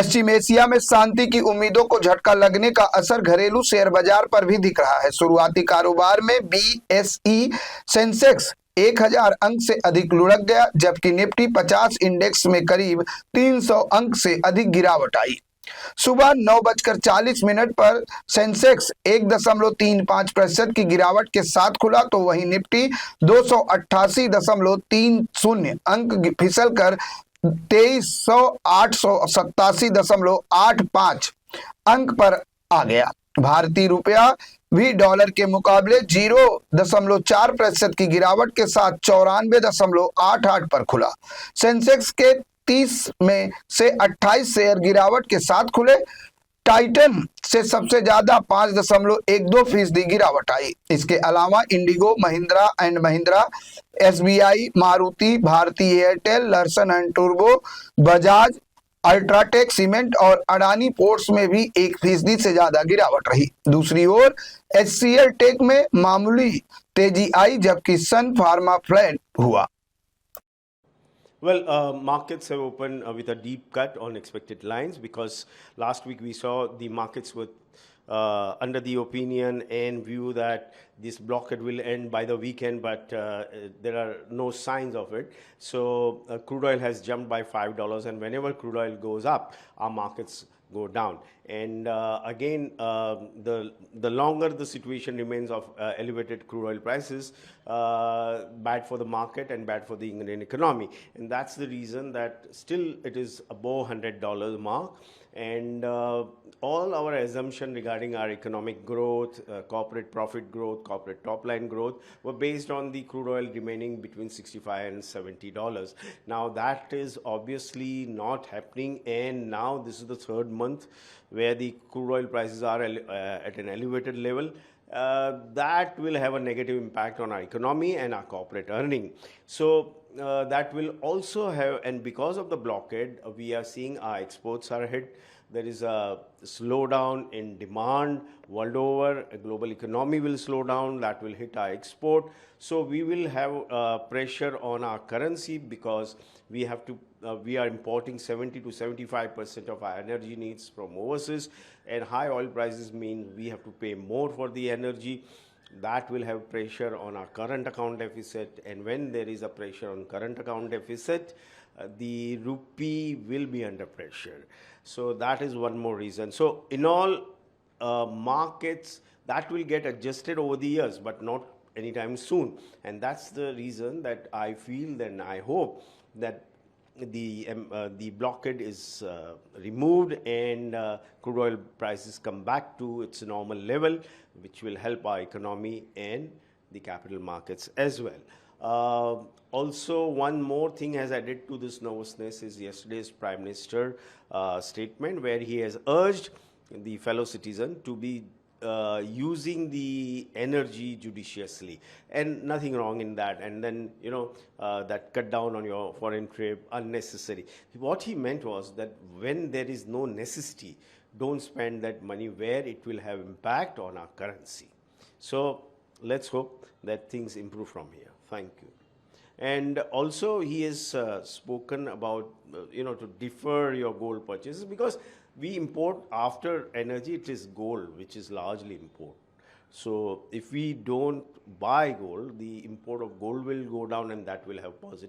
पश्चिम Asia में शांति की उम्मीदों को झटका लगने का असर घरेलू शेयर बाजार पर भी दिख रहा है। शुरुआती कारोबार में बीएसई सेंसेक्स 1000 अंक से अधिक लुढ़क गया, जबकि निफ्टी 50 इंडेक्स में करीब 300 अंक से अधिक गिरावट आई। सुबह 9:40 पर सेंसेक्स 1.35% की गिरावट के साथ खुला, तो वहीं निफ्टी 288.30 अंक फिसलकर 23,887.85 अंक पर आ गया। भारतीय रुपया भी डॉलर के मुकाबले 0.4% की गिरावट के साथ 94.88 पर खुला। सेंसेक्स के 30 में से 28 शेयर गिरावट के साथ खुले। टाइटन से सबसे ज्यादा 5.12% गिरावट आई। इसके अलावा IndiGo, Mahindra and Mahindra, SBI, Maruti, Bharti Airtel, Larsen and टूर्बो, बजाज, अल्ट्राटेक सीमेंट और अडानी पोर्ट्स में भी 1% से ज्यादा गिरावट रही। दूसरी ओर एचसीएल टेक में मामूली तेजी आई, जबकि सन फार्मा फ्लैट हुआ। Well, markets have opened with a deep cut on expected lines, because last week we saw the markets were under the opinion and view that this blockade will end by the weekend, but there are no signs of it. So crude oil has jumped by $5, and whenever crude oil goes up, our markets go down. And again, the longer the situation remains of elevated crude oil prices, bad for the market and bad for the Indian economy. And that's the reason that still it is above $100 mark. And all our assumption regarding our economic growth, corporate profit growth, corporate top line growth were based on the crude oil remaining between $65 and $70. Now that is obviously not happening, and now this is the third month where the crude oil prices are at an elevated level. That will have a negative impact on our economy and our corporate earning. So that will also have, and because of the blockade, we are seeing our exports are hit. There is a slowdown in demand world over. A global economy will slow down. That will hit our export. So we will have pressure on our currency, because we have to we are importing 70 to 75% of our energy needs from overseas, and high oil prices mean we have to pay more for the energy. That will have pressure on our current account deficit, and when there is a pressure on current account deficit, the rupee will be under pressure. So that is one more reason. So in all, markets that will get adjusted over the years, but not anytime soon. And that's the reason that I feel, then I hope that the blockade is removed, and crude oil prices come back to its normal level, which will help our economy and the capital markets as well. Also, one more thing has added to this nervousness is yesterday's Prime Minister statement, where he has urged the fellow citizen to be using the energy judiciously, and nothing wrong in that. And then, that cut down on your foreign trip unnecessary. What he meant was that when there is no necessity, don't spend that money where it will have impact on our currency. So let's hope that things improve from here. Thank you. And also he has spoken about, to defer your gold purchases, because we import after energy, it is gold, which is largely import. So if we don't buy gold, the import of gold will go down, and that will have positive